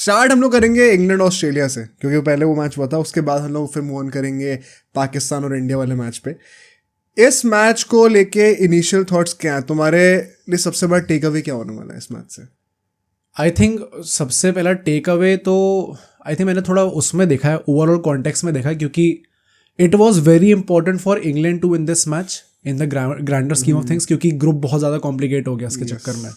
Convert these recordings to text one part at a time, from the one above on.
Start हम लोग करेंगे इंग्लैंड ऑस्ट्रेलिया से, क्योंकि पहले वो मैच हुआ था, उसके बाद हम लोग फिर मूव ऑन करेंगे पाकिस्तान और इंडिया वाले मैच पे। इस मैच को लेके इनिशियल थॉट्स क्या हैं तुम्हारे लिए? सबसे बड़ा टेक अवे क्या होने वाला है इस मैच से? आई थिंक सबसे पहला टेक अवे तो आई थिंक मैंने थोड़ा उसमें देखा है, ओवरऑल कॉन्टेक्स्ट में देखा है, क्योंकि it was very important for England to win this match in the grander scheme of things, क्योंकि ग्रुप बहुत ज़्यादा कॉम्प्लिकेट हो गया इसके चक्कर में।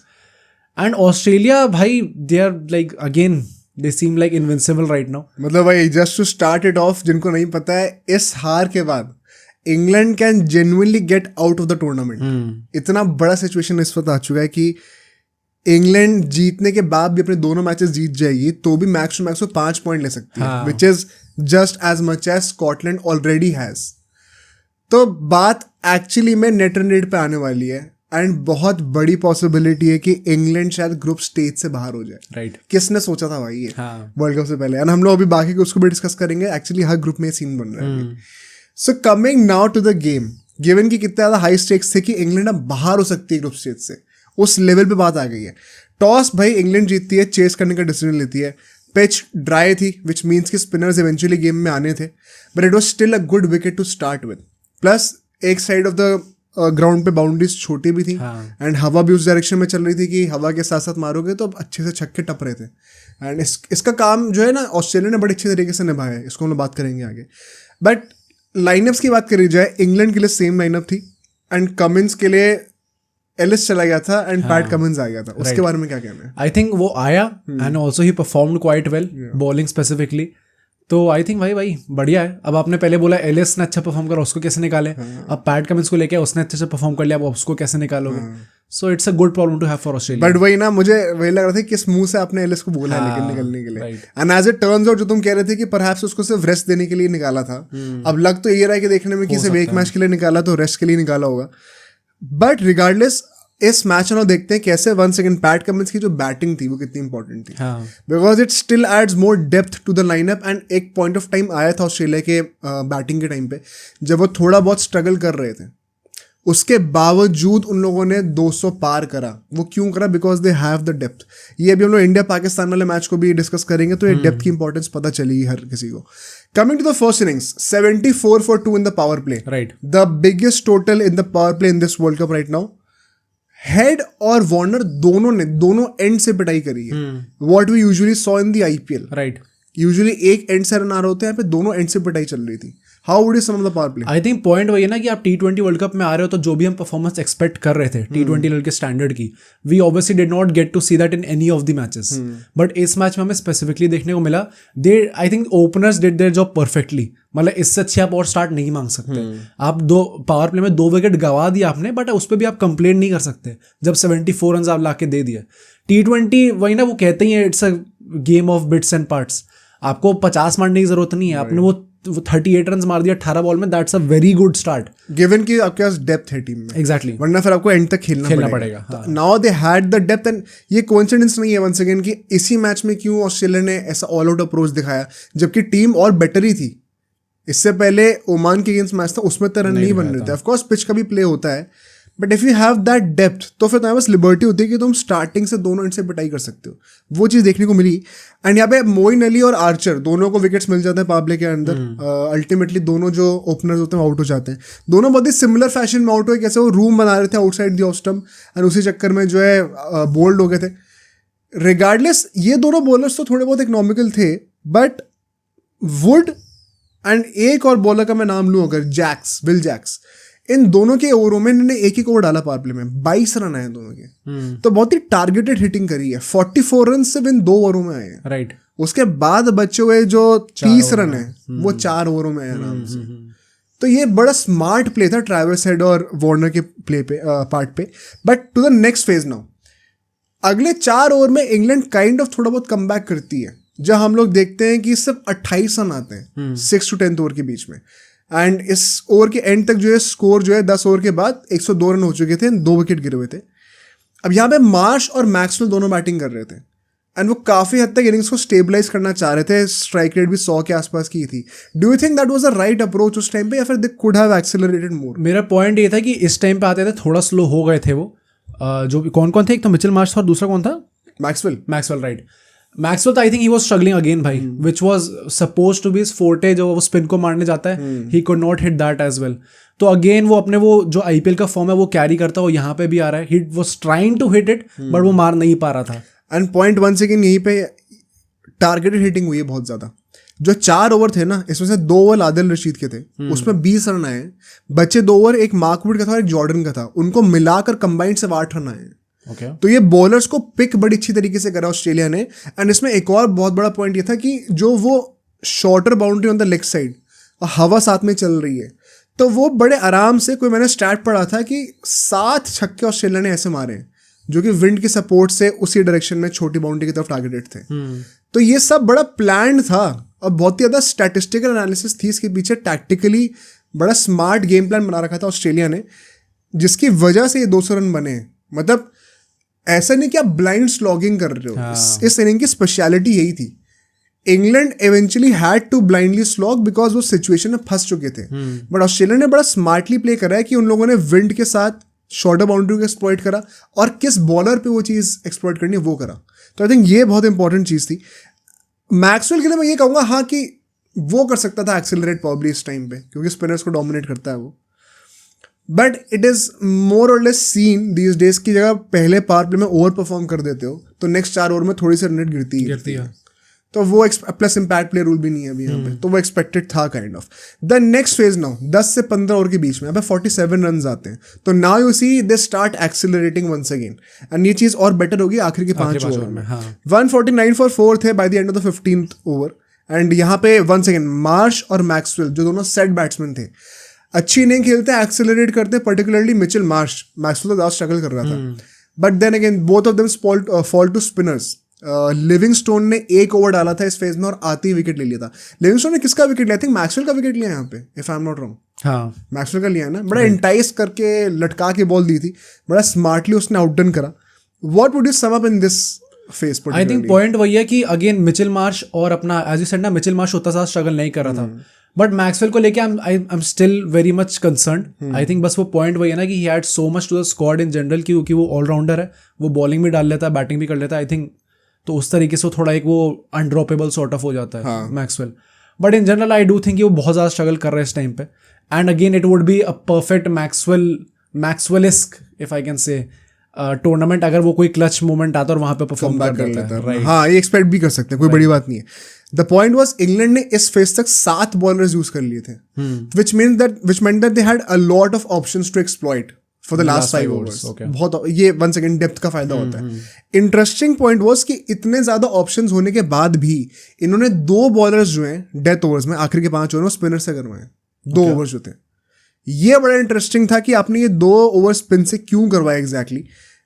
एंड ऑस्ट्रेलिया भाई, they are like again they seem like invincible right now. मतलब भाई just to start it off, जिनको नहीं पता है, इस हार के बाद England can genuinely get out of the tournament. इतना बड़ा सिचुएशन इस वक्त आ चुका है कि इंग्लैंड जीतने के बाद भी अपने दोनों मैचेस जीत जाएगी तो भी मैक्स टू मैक्स 5 पॉइंट ले सकती है, which is just as much as Scotland already has. तो बात एक्चुअली में नेट रन रेट पे आने वाली है, एंड बहुत बड़ी पॉसिबिलिटी है कि इंग्लैंड शायद ग्रुप स्टेज से बाहर हो जाए। राइट, किसने सोचा था भाई ये वर्ल्ड कप से पहले? एंड हम लोग अभी बाकी ग्रुप्स को भी डिस्कस करेंगे। एक्चुअली हर ग्रुप में सीन बन रहा है। So coming now to the game, given कि कितने ज़्यादा हाई स्टेक्स थे कि इंग्लैंड अब बाहर हो सकती है ग्रुप स्टेज से, उस लेवल पे बात आ गई है। टॉस भाई इंग्लैंड जीतती है, चेस करने का डिसीजन लेती है। पिच ड्राई थी, विच मीन्स कि स्पिनर्स इवेंचुअली गेम में आने थे, but it was still a good wicket to start with. Plus एक साइड ऑफ द ग्राउंड पे बाउंड्रीज छोटी भी थी, एंड हवा भी उस डायरेक्शन में चल रही थी कि हवा के साथ साथ मारोगे तो अब अच्छे से छक्के टप रहे थे। एंड इसका काम जो है ना ऑस्ट्रेलिया ने बड़े अच्छे तरीके से निभाया है, इसको हम लोग बात करेंगे आगे। बट लाइनअप्स की बात करी जाए, इंग्लैंड के लिए सेम लाइनअप थी, एंड कमिंस के लिए एलिस चला गया था एंड पैट कमिंस आ गया था। उसके बारे में क्या कहना है? आई थिंक वो आया and also he performed quite well, bowling specifically. तो आई थिंक भाई बढ़िया है। अब आपने पहले बोला एलिस ने अच्छा परफॉर्म करा, उसको कैसे निकाले? अब पैट कमिंस को लेके उसने अच्छे से परफॉर्म कर लिया, अब उसको कैसे निकालोगे? So it's a good problem to have for Australia. But वही ना, मुझे वही लग रहा था किस मुंह से आपने एलिस को बोला है लेकिन निकलने के लिए। And as it turns out, जो तुम कह रहे थे कि परहैप्स उसको सिर्फ रेस्ट देने के लिए निकाला था, अब लग तो ये रहा है कि देखने में कि सिर्फ एक मैच के लिए निकाला तो रेस्ट के लिए निकाला होगा। बट रिगार्डलेस, इस मैच में देखते हैं कैसे वन सेकंड पैट कमिंस की जो बैटिंग थी वो कितनी इंपॉर्टेंट थी, because it still adds more depth to the lineup. And एक पॉइंट ऑफ टाइम आया था ऑस्ट्रेलिया के बैटिंग के टाइम पे जब वो थोड़ा बहुत स्ट्रगल कर रहे थे, उसके बावजूद उन लोगों ने 200 पार करा। वो क्यों करा? Because they have the depth. ये अभी हम लोग इंडिया पाकिस्तान वाले मैच को भी डिस्कस करेंगे तो ये डेप्थ की इंपॉर्टेंस पता चलेगी हर किसी को। Coming to the first innings, 74 for 2 in the power play, right, the biggest total in the power play in this world cup right now. Head और वार्नर दोनों एंड से पिटाई करी है, what we usually saw in the IPL. Right, usually एक end से run आ रहे होते हैं, यहाँ पे दोनों एंड से पिटाई चल रही थी। How would you sum the power play? I think point वही है ना कि आप T20 वर्ल्ड कप में आ रहे हो तो जो भी हम परफॉर्मेंस एक्सपेक्ट कर रहे थे T20 लेवल के स्टैंडर्ड की, we obviously did not get to see that in any of the matches. But इस मैच में हमें स्पेसिफिकली देखने को मिला, they I think openers did their job perfectly. मतलब इससे अच्छी आप और स्टार्ट नहीं मांग सकते। आप दो पावर प्ले में 2 विकेट गवा दिया आपने, बट उस पर भी आप कंप्लेंट नहीं कर सकते जब 74 रन आप ला के दे दिए। T20 वही ना, वो कहते ही है it's a game of bits and parts. आपको 50 मारने की जरूरत नहीं है, आपने वो 38 रन मार दिया 18 बॉल में, that's a very good start, given कि आपके पास डेप्थ है टीम में। एग्जैक्टली, वरना फिर आपको एंड तक खेलना पड़ेगा। Now they had the depth, and ये कोइंसिडेंस नहीं है वंस अगेन कि इसी मैच में क्यों ऑस्ट्रेलिया ने ऐसा ऑल आउट अप्रोच दिखाया, जबकि टीम और बेटर ही थी। इससे पहले ओमान के अगेंस्ट मैच था, उसमें तो रन नहीं बन रहे थे। ऑफकोर्स पिच का भी प्ले होता है, but if you have that depth तो फिर तुम्हारे पास लिबर्टी होती है कि तुम स्टार्टिंग से दोनों एंड से पिटाई कर सकते हो। वो चीज़ देखने को मिली। एंड यहाँ पे मोइन अली और आर्चर दोनों को विकेट्स मिल जाते हैं पावर प्ले के अंदर। अल्टीमेटली दोनों जो ओपनर्स होते हैं आउट हो जाते हैं। दोनों बहुत ही सिमिलर फैशन में आउट हुए, कैसे वो रूम बना रहे थे outside the off stump, and उसी चक्कर में जो है बोल्ड हो गए थे। रिगार्डलेस, ये दोनों बॉलर्स तो थोड़े बहुत इकोनॉमिकल थे, बट वुड एंड एक और बॉलर का मैं नाम लूँ अगर, विल जैक्स, इन दोनों के ओवरों में इन्होंने एक ओवर डाला पावर प्ले में, 22 रन आए दोनों के। तो बहुत ही टारगेटेड हिटिंग करी है। 44 रन सिर्फ इन 2 ओवरों में आए हैं। राइट, उसके बाद बचे हुए जो 30 रन है वो 4 ओवरों में आए आराम से। तो ये बड़ा स्मार्ट प्ले था ट्रैविस हेड और वार्नर के प्ले पे पार्ट पे। But to the next phase now, अगले 4 ओवर में इंग्लैंड काइंड ऑफ थोड़ा बहुत कम बैक करती है, जहाँ हम लोग देखते हैं कि सिर्फ 28 रन आते हैं 6 to 10 ओवर के बीच में। एंड इस ओवर के एंड तक जो है स्कोर जो है 10 ओवर के बाद 102 रन हो चुके थे, 2 विकेट गिरे हुए थे। अब यहाँ पे मार्श और मैक्सवेल दोनों बैटिंग कर रहे थे, एंड वो काफ़ी हद तक इनिंग्स को स्टेबलाइज करना चाह रहे थे। स्ट्राइक रेट भी 100 के आसपास की थी। Do you think that was a right approach उस टाइम पे, या फिर दे कुड हैव एक्सेलरेटेड मोर? मेरा पॉइंट ये था कि इस टाइम पे आते थे थोड़ा स्लो हो गए थे वो। जो कौन कौन थे, एक तो मिचेल मार्श था और दूसरा कौन था? Maxwell, right. मैक्सवेल तो I think he was struggling again भाई, which was supposed to be his forte, जो वो स्पिन को मारने जाता है, he could not hit that as well. तो अगेन वो अपने वो जो आईपीएल का फॉर्म है वो कैरी करता है, वो यहाँ पे भी आ रहा है. He was trying to hit it but वो मार नहीं पा रहा था. एंड पॉइंट वन सेकेंड यहीं पे टारगेटेड हिटिंग हुई है बहुत ज्यादा. जो 4 ओवर थे ना, इसमें से 2 ओवर आदिल रशीद के थे, उसमें 20 रन आए. बचे 2 ओवर एक मार्कवुड का था और एक जॉर्डन का था, उनको मिलाकर कंबाइंड से 8 रन आए. Okay. तो ये बॉलर्स को पिक बड़ी अच्छी तरीके से करा ऑस्ट्रेलिया ने. एंड इसमें एक और बहुत बड़ा पॉइंट ये था कि जो वो shorter boundary on the leg side और हवा साथ में चल रही है, तो वो बड़े आराम से, कोई मैंने स्टैट पढ़ा था कि 7 छक्के ऑस्ट्रेलिया ने ऐसे मारे जो कि विंड की सपोर्ट से उसी डायरेक्शन में छोटी बाउंड्री की तरफ टारगेटेड थे. तो ये सब बड़ा प्लान्ड था और बहुत ही ज़्यादा स्टैटिस्टिकल एनालिसिस थी इसके पीछे. टैक्टिकली बड़ा स्मार्ट गेम प्लान बना रखा था ऑस्ट्रेलिया ने, जिसकी वजह से ये 200 रन बने. मतलब ऐसा नहीं कि आप ब्लाइंड स्लॉगिंग कर रहे हो. इस इनिंग की स्पेशलिटी यही थी. England eventually had to blindly slog because वो सिचुएशन में फंस चुके थे. बट ऑस्ट्रेलिया ने बड़ा स्मार्टली प्ले करा है कि उन लोगों ने विंड के साथ शॉर्टर बाउंड्री को एक्सप्लॉइट करा और किस बॉलर पे वो चीज़ एक्सप्लॉइट करनी है वो करा. तो आई थिंक ये बहुत इंपॉर्टेंट चीज़ थी. मैक्सवेल के लिए मैं ये कहूँगा हाँ कि वो कर सकता था एक्सेलरेट प्रॉब्ली इस टाइम पे, क्योंकि स्पिनर्स को डोमिनेट करता है वो. बट इट इज़ मोर और लेस सीन दीज डेज की जगह पहले पावर प्ले में ओवर परफॉर्म कर देते हो तो नेक्स्ट 4 ओवर में थोड़ी सी रन रेट गिरती है. तो वो प्लस इम्पैक्ट प्ले रूल भी नहीं है अभी यहाँ पे, तो वो एक्सपेक्टेड था kind of. The next phase now 10 से 15 ओवर के बीच में यहाँ पे 47 रन आते हैं. तो now you see they start accelerating once again and ये चीज़ और बेटर होगी आखिर के 5 ओवर में. 149 फॉर 4 थे by the end of the 15th over. And यहाँ पे वंस अगेन मार्श और मैक्सवेल जो दोनों सेट बैट्समैन थे अच्छी इनिंग खेलते हैं, एक्सेलरेट करते हैं. पर्टिकुलरली मिचेल मार्श, मैक्सवेल तो ज़्यादा स्ट्रगल कर रहा था. But then again both of them fall to spinners. Livingstone ने 1 ओवर डाला था इस फेज में और आते ही विकेट ले लिया था. लिविंगस्टोन ने किसका विकेट लिया? आई थिंक मैक्सवेल का विकेट लिया यहाँ पे, if I am not wrong. हाँ, मैक्सवेल का लिया है ना. बड़ा इंटाइस करके लटका के बॉल दी थी, बड़ा स्मार्टली उसने आउटडन करा. What would you sum up in this phase? I think point वही है कि अगेन मिचेल मार्श और अपना एज यू सेड ना, मिचेल मार्श उतना ज़्यादा स्ट्रगल नहीं कर रहा था. बट मैक्सवेल को लेके I am still very much concern. I think बस वो पॉइंट वही है ना कि he had so much to the squad in general, क्योंकि वो ऑलराउंडर है, वो बॉलिंग भी डाल लेता है, बैटिंग भी कर लेता है. आई थिंक तो उस तरीके से थोड़ा एक वो अनड्रॉपेबल सॉर्ट ऑफ हो जाता है Maxwell. But in general I do think वो बहुत ज़्यादा स्ट्रगल कर रहा है इस टाइम पे. And again it would be a perfect Maxwellesque if I can say tournament अगर वो कोई क्लच मोमेंट आता है और वहाँ पे परफॉर्म कर लेता है. राइट, हाँ, ये एक्सपेक्ट भी कर सकते हैं, कोई बड़ी बात नहीं है. द पॉइंट वाज इंग्लैंड ने इस फेज तक 7 बॉलर्स यूज कर लिए थे, which meant that they had a lot of options to exploit for the last 5 overs. बहुत ये once again डेप्थ का फायदा होता है. इंटरेस्टिंग पॉइंट वाज कि इतने ज्यादा ऑप्शंस होने के बाद भी इन्होंने 2 बॉलर्स जो हैं डेथ ओवर्स में आखिर के 5 ओवर में स्पिनर से करवाए. 2 ओवर्स जो थे, ये बड़ा इंटरेस्टिंग था कि आपने ये 2 ओवर स्पिन से क्यों करवाया exactly.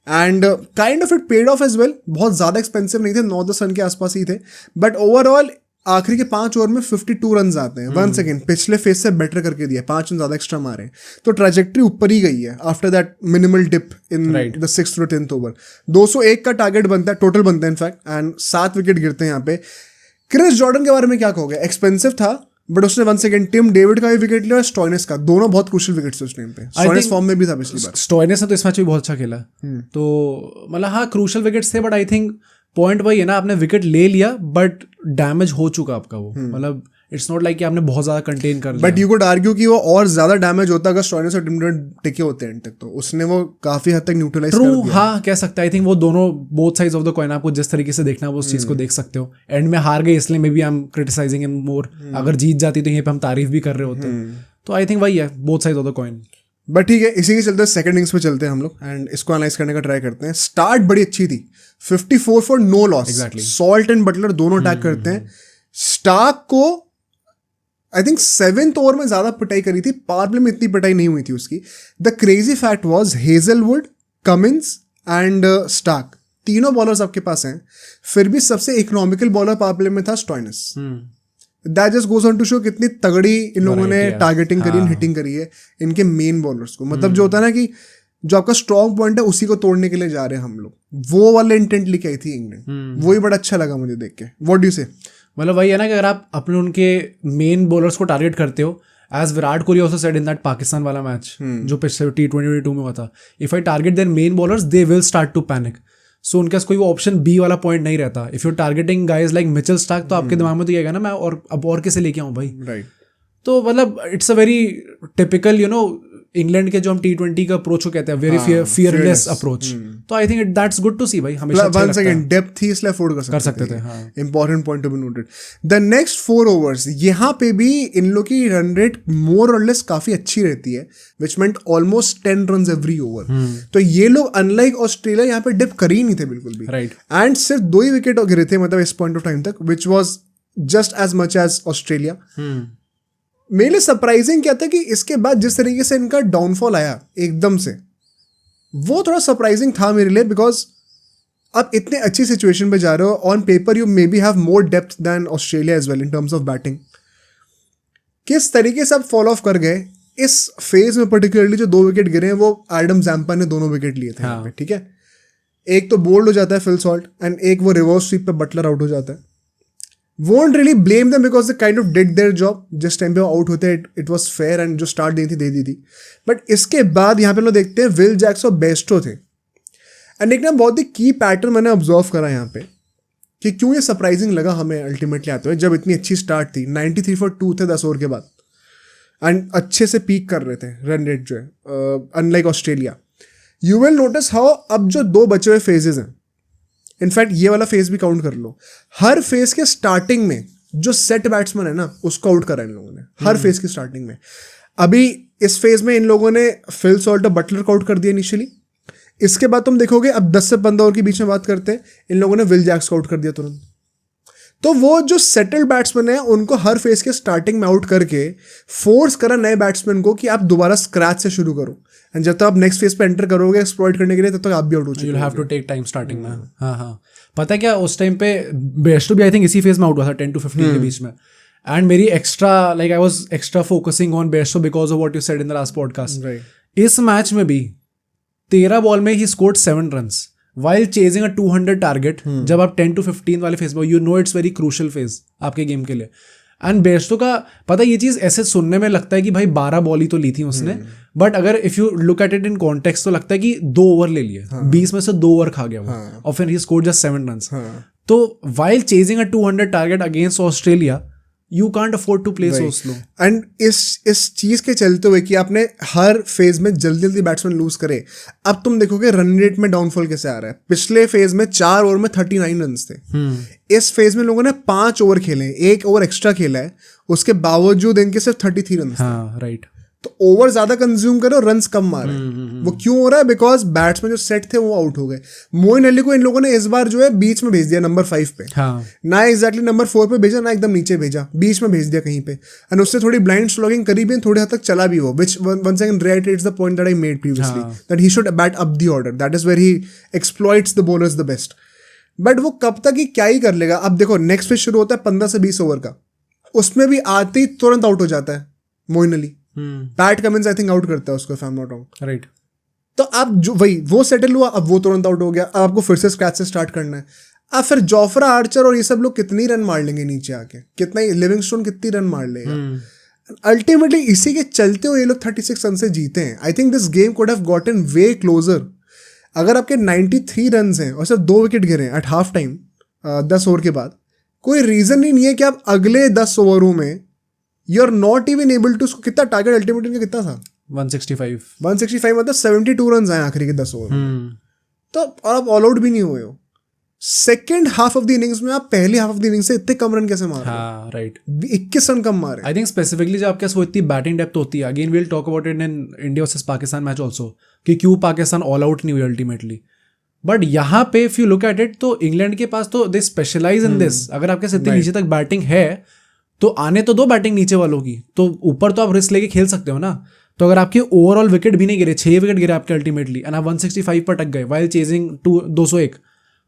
And kind of it paid off as well. बहुत ज़्यादा एक्सपेंसिव नहीं थे, 9-10 रन के आसपास ही थे. बट ओवरऑल आखिरी के 5 ओवर में 52 रन आते हैं. वंस अगेन पिछले फेज से बेटर करके दिया, 5 रन ज़्यादा एक्स्ट्रा मारे. तो ट्रैजेक्टरी ऊपर ही गई है after that minimal dip in the 6th to 10th over. 201 का टारगेट बनता है, टोटल बनता है इनफैक्ट. एंड 7 विकेट गिरते हैं यहाँ पे. क्रिस जॉर्डन के बारे में क्या कहोगे? एक्सपेंसिव था बट उसने वंस अगेन टिम डेविड का भी विकेट लिया और स्टॉइनिस का. दोनों बहुत क्रूशियल विकेट्स उस टाइम पे. स्टॉइनिस फॉर्म में भी था पिछली बार. स्टॉइनिस ने तो इस मैच में बहुत अच्छा खेला. तो मतलब हाँ, क्रूशियल विकेट्स थे. बट आई थिंक पॉइंट वही है ना, आपने विकेट ले लिया बट डैमेज हो चुका आपका वो. मतलब इट्स नॉट लाइक कि आपने बहुत ज्यादा कंटेन कर लिया. बट यू कुड आर्ग्यू कि वो और ज्यादा डैमेज होता अगर स्टॉइनिस और टिम डेविड टिके होते हैं तक. तो उसने वो काफी हद तक न्यूट्रलाइज कर दिया. हाँ, कह सकते हैं. आई थिंक वो दोनों both sides of the coin, आपको जिस तरीके से देखना है वो उस चीज को देख सकते हो. एंड में हार गए इसलिए maybe I am criticising him more. अगर जीत जाती तो यहीं पे हम तारीफ भी कर रहे होते. तो आई थिंक वही है, both sides of the coin. But ठीक है, इसी के चलते सेकंड इनिंग्स पे चलते हैं हम लोग एंड इसको एनालाइज करने का ट्राई करते हैं. स्टार्ट बड़ी अच्छी थी, 54 for no loss. Exactly. Salt and Buttler दोनों अटैक करते हैं. स्टार्क को आई थिंक 7th ओवर में ज्यादा पिटाई करी थी, पावर प्ले में इतनी पिटाई नहीं हुई थी उसकी. The crazy fact was Hazlewood, Cummins and Starc तीनों बॉलर्स आपके पास हैं, फिर भी सबसे इकोनॉमिकल बॉलर पावर प्ले में था Stoinis. That just goes on to show कितनी तगड़ी इन लोगों ने टारगेटिंग करी, हिटिंग करी है इनके मेन बॉलर्स को. मतलब जो होता है ना कि जो आपका स्ट्रॉन्ग पॉइंट है उसी को तोड़ने के लिए जा रहे हैं हम लोग, वो वाले इंटेंट लेके आई थी इंग्लैंड. वही बड़ा अच्छा लगा मुझे देख के. व्हाट डू यू से? मतलब वही है ना कि अगर आप अपने उनके मेन बॉलर्स को टारगेट करते हो, as Virat Kohli also said in that Pakistan वाला मैच जो पिछले T20 में हुआ था, if I target their main bowlers they will start to panic. So उनके पास कोई वो ऑप्शन बी वाला पॉइंट नहीं रहता. If you targeting guys like Mitchell Starc तो आपके दिमाग में तो ये आएगा ना मैं और किसे लेके आऊँ भाई. राइट. तो मतलब it's a very typical England के जो हम T20 का अप्रोच को कहते हैं, वेरी फियरलेस अप्रोच. तो I think that's good to see भाई. हमेशा अच्छा लगता है. डेप्थ ही इसलिए अफोर्ड कर सकते थे. Important point to be noted. The next 4 overs यहाँ पे भी इन लोग की रन रेट मोर और लेस काफी अच्छी रहती है, विच मेंट ऑलमोस्ट 10 रन एवरी ओवर. तो ये लोग अनलाइक ऑस्ट्रेलिया यहाँ पे डिप कर ही नहीं थे बिल्कुल भी. राइट. एंड सिर्फ 2 ही विकेट गिरे थे मतलब इस पॉइंट ऑफ टाइम तक, which was just as much as Australia. मेरे लिए सरप्राइजिंग क्या था कि इसके बाद जिस तरीके से इनका डाउनफॉल आया एकदम से, वो थोड़ा सरप्राइजिंग था मेरे लिए. बिकॉज आप इतने अच्छी सिचुएशन पे जा रहे हो, on paper you maybe have more depth than Australia as well in terms of batting. किस तरीके से आप फॉल ऑफ कर गए इस फेज में, पर्टिकुलरली जो 2 विकेट गिरे हैं वो एडम जैम्पा ने 2 विकेट लिए थे यहाँ पे. ठीक है, एक तो बोल्ड हो जाता है फिल सॉल्ट एंड एक वो रिवर्स स्वीप पे बटलर आउट हो जाता है. Won't really blame them because they kind of did their job. जिस टाइम पे वो आउट होते हैं इट वॉज फेयर एंड जो स्टार्ट दी थी दे दी थी. बट इसके बाद यहाँ पे लोग देखते हैं विल जैक्स और बेस्टो थे. एंड एक ना बहुत ही की पैटर्न मैंने ऑब्जर्व करा यहाँ पे कि क्यों ये सरप्राइजिंग लगा हमें अल्टीमेटली आते हुए, जब इतनी अच्छी स्टार्ट थी. 93 for 2 थे 10 ओवर के बाद एंड अच्छे से पीक कर रहे थे रन रेट जो है, unlike Australia. You will notice how अब जो 2 बचे हुए फेजेज हैं, इनफैक्ट ये वाला फेज भी काउंट कर लो, हर फेज के स्टार्टिंग में जो सेट बैट्समैन है ना उसको आउट करा इन लोगों ने हर फेज की स्टार्टिंग में. अभी इस फेज में इन लोगों ने फिल सॉल्ट और बटलर को आउट कर दिया इनिशियली. इसके बाद तुम देखोगे अब 10 से 15 ओवर के बीच में बात करते हैं, इन लोगों ने विल जैक्स को आउट कर दिया तुरंत. तो वो जो सेटल्ड बैट्समैन है उनको हर फेज के स्टार्टिंग में आउट करके फोर्स करा नए बैट्समैन को कि आप दोबारा स्क्रैच से शुरू करो. एंड जब तक आप नेक्स्ट फेज पे एंटर करोगे एक्सप्लॉइट करने के लिए, तब तक आप भी आउट हो चुके हो. You have to take time starting में. हाँ पता है क्या, उस टाइम पे बेस्टो भी आई थिंक इसी फेज में आउट हुआ था 10 to 15 के बीच में. एंड मेरी extra like I was extra focusing on Bairstow because of what you said in the last podcast. इस मैच में भी 13 बॉल में he scored 7 runs while chasing a 200 target. जब आप 10 to 15 वाले फेज में, you know it's very crucial phase आपके game के लिए. एंड बेस्टो का पता ये चीज़ ऐसे सुनने में लगता है कि भाई 12 बॉल ही तो ली थी उसने, बट अगर if you look at it in context तो लगता है कि 2 ओवर ले लिए, 20 में से 2 ओवर खा गया वो, और फिर ही स्कोर्ड जस्ट 7 रन्स. तो while chasing a 200 target against Australia, you can't afford to play so slow. And इस चीज के चलते हुए कि आपने हर फेज में जल्दी जल्दी बैट्समैन लूज करे, अब तुम देखोगे रन रेट में डाउनफॉल कैसे आ रहा है. पिछले फेज में 4 ओवर में 39 रन थे. इस फेज में लोगों ने 5 ओवर खेले, 1 ओवर एक्स्ट्रा खेला है, उसके बावजूद इनके सिर्फ 33 रन. राइट. तो ओवर ज्यादा कंज्यूम करो, रन्स कम मारे. वो क्यों हो रहा है? बिकॉज बैट्समैन जो सेट थे वो आउट हो गए. मोइन अली को इन लोगों ने इस बार जो है बीच में भेज दिया नंबर 5 पे. ना एग्जैक्टली नंबर 4 पे भेजा, ना एकदम नीचे भेजा, बीच में भेज दिया कहीं पे. एंड उससे थोड़ी ब्लाइंड स्लॉगिंग करी भी, थोड़ी हद तक चला भी वो, which once again reiterates the point that I made previously, that he should bat up the order. That is where he exploits the bowlers the best. But वो कब तक ही क्या ही कर लेगा. अब देखो नेक्स्ट फेज शुरू होता है 15 से 20 ओवर का, उसमें भी आते ही तुरंत आउट हो जाता है Moeen Ali. Pat Cummins I think out करता है उसको, if I am not wrong. Right. तो अब जो वही वो सेटल हुआ, अब वो तुरंत आउट हो गया. अब आपको फिर से स्क्रैच से स्टार्ट करना है. अब फिर जोफ्रा आर्चर और ये सब लोग कितनी रन मार लेंगे नीचे आके, कितना ही लिविंगस्टोन कितनी रन मार लेगा. अल्टीमेटली इसी के चलते हुए ये लोग 36 रन से जीते हैं. I think this game could have gotten way closer. अगर आपके 93 रन हैं और सिर्फ 2 विकेट गिरे एट हाफ टाइम 10 ओवर के बाद, कोई रीजन नहीं है कि आप अगले 10 ओवरों में you are not even able to. कितना टारगेट अल्टीमेटली कितना था? 165 मतलब 72 रन आए आखिरी के 10 ओवर. तो और आप ऑल आउट भी नहीं हुए हो. Second half of the innings में आप पहली हाफ ऑफ द इनिंग्स से इतने कम रन कैसे मारे? राइट. 21 रन कम मारे. आई थिंक स्पेसिफिकली जब आपके साथ इतनी बैटिंग डेप्थ होती है, again will talk about it in India versus Pakistan match also, कि क्यों पाकिस्तान ऑल आउट नहीं हुई अल्टीमेटली. बट यहाँ पे if you look at it, तो इंग्लैंड के पास तो दे स्पेशलाइज इन दिस. अगर आपके इतने नीचे तक बैटिंग है तो आने तो दो बैटिंग नीचे वालों की, तो ऊपर तो आप रिस्क लेके खेल सकते हो ना. तो अगर आपके ओवरऑल विकेट भी नहीं गिरे, 6 विकेट गिरे आपके अल्टीमेटली, एंड आप 165 पर टक गए वाइल चेजिंग 201,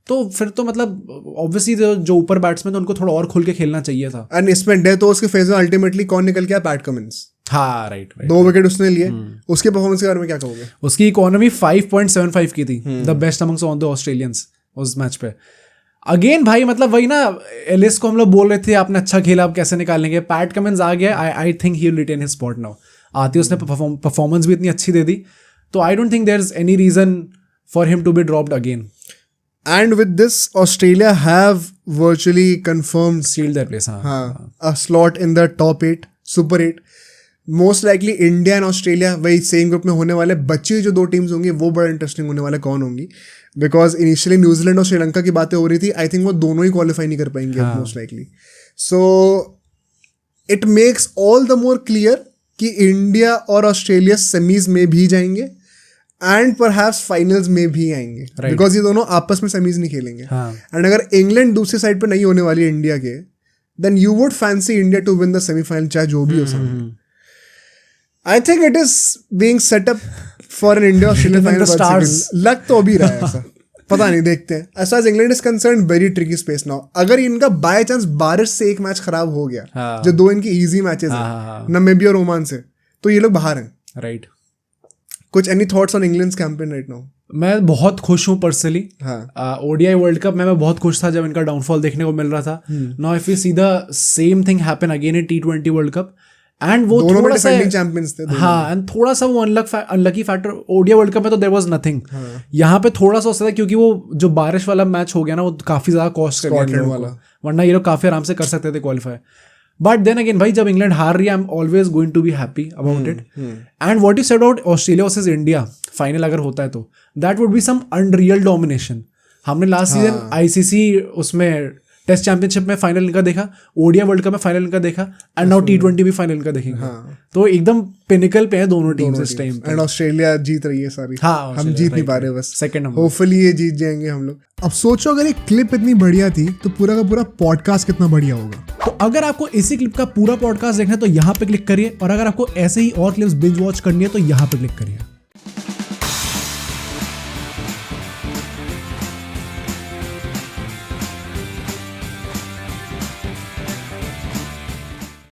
तो फिर तो मतलब ऑब्वियसली जो ऊपर बैट्समैन उनको थोड़ा और खुल के खेलना चाहिए था. एंड इसमें डेथ ओवर्स के फेज में अल्टीमेटली कौन निकल गया? PAT Cummins. हाँ राइट. 2 विकेट उसने लिए. उसके परफॉर्मेंस के बारे में क्या कहोगे? उसकी इकोनॉमी 5.75 की थी, the best amongst on the Australians उस मैच पे. अगेन भाई मतलब वही ना, एलिस को हम लोग बोल रहे थे आपने अच्छा खेला, आप कैसे निकालेंगे. पैट कमिंस आ गया, I think he will retain his spot now. आती उसने परफॉर्मेंस भी इतनी अच्छी दे दी, तो I don't think there is any reason for him to be dropped again. And with this, Australia have virtually confirmed sealed their place. a slot in the top 8, Super 8. Most likely India and Australia वही same group में होने वाले. बची जो 2 teams होंगी वो बड़ा interesting होने वाला कौन होंगी, बिकॉज इनिशियली न्यूजीलैंड और श्रीलंका की बातें हो रही थी. आई थिंक वो दोनों ही क्वालिफाई नहीं कर पाएंगे most likely. So it makes all the more clear कि इंडिया और ऑस्ट्रेलिया सेमीज में भी जाएंगे एंड परहैप्स फाइनल्स में भी आएंगे, बिकॉज ये दोनों आपस में सेमीज नहीं खेलेंगे. एंड अगर इंग्लैंड दूसरी साइड पे नहीं होने वाली इंडिया के, then you would fancy India to win the semifinal, चाहे जो भी हो सामने. I think it is being set up for an India-Australia final. लग तो अभी रहा है ऐसा. पता नहीं, देखते हैं. As far as England is concerned, very tricky space now. अगर इनका बाय चांस बारिश से एक मैच खराब हो गया, जो 2 इनकी इजी मैचेस हैं नामीबिया और ओमान से, तो ये लोग बाहर हैं. राइट. कुछ any thoughts on England's campaign right now? मैं बहुत खुश हूँ पर्सनली. ओडीआई वर्ल्ड कप में मैं बहुत खुश था जब इनका डाउनफॉल देखने को मिल रहा था. Now if you see the same thing happen again in T20 world cup, and वो थोड़ा सा चैंपियंस थे. हाँ, एंड थोड़ा सा वो unlucky factor ODI world cup में तो देयर वाज नथिंग. यहाँ पे थोड़ा सा हो सकता है क्योंकि वो जो बारिश वाला मैच हो गया ना, वो काफी ज्यादा कॉस्ट कर गया, वरना ये लोग काफी आराम से कर सकते थे क्वालिफाई. बट देन अगेन भाई, जब इंग्लैंड हार रही है, I am always going to be happy about it. And what you said about Australia versus India final अगर होता है तो that would be some unreal domination. हमने लास्ट सीजन आईसीसी उसमें टेस्ट चैंपियनशिप में फाइनल इनका देखा, ओडीआई वर्ल्ड कप में फाइनल इनका देखा, एंड नाउ T20 भी फाइनल इनका देखेंगे. तो एकदम पिनिकल पे है दोनों टीम्स इस टाइम. एंड ऑस्ट्रेलिया जीत रही है सारी. हाँ, हम जीत नहीं पा रहे, बस सेकंड नंबर. होपफुली ये जीत जाएंगे हम लोग. अब सोचो अगर ये क्लिप इतनी बढ़िया थी तो पूरा का पूरा पॉडकास्ट कितना बढ़िया होगा. तो अगर आपको इसी क्लिप का पूरा पॉडकास्ट देखना है तो यहाँ पे क्लिक करिए, और अगर आपको ऐसे ही और क्लिप्स बिंज वॉच करनी है तो यहाँ पे क्लिक करिए.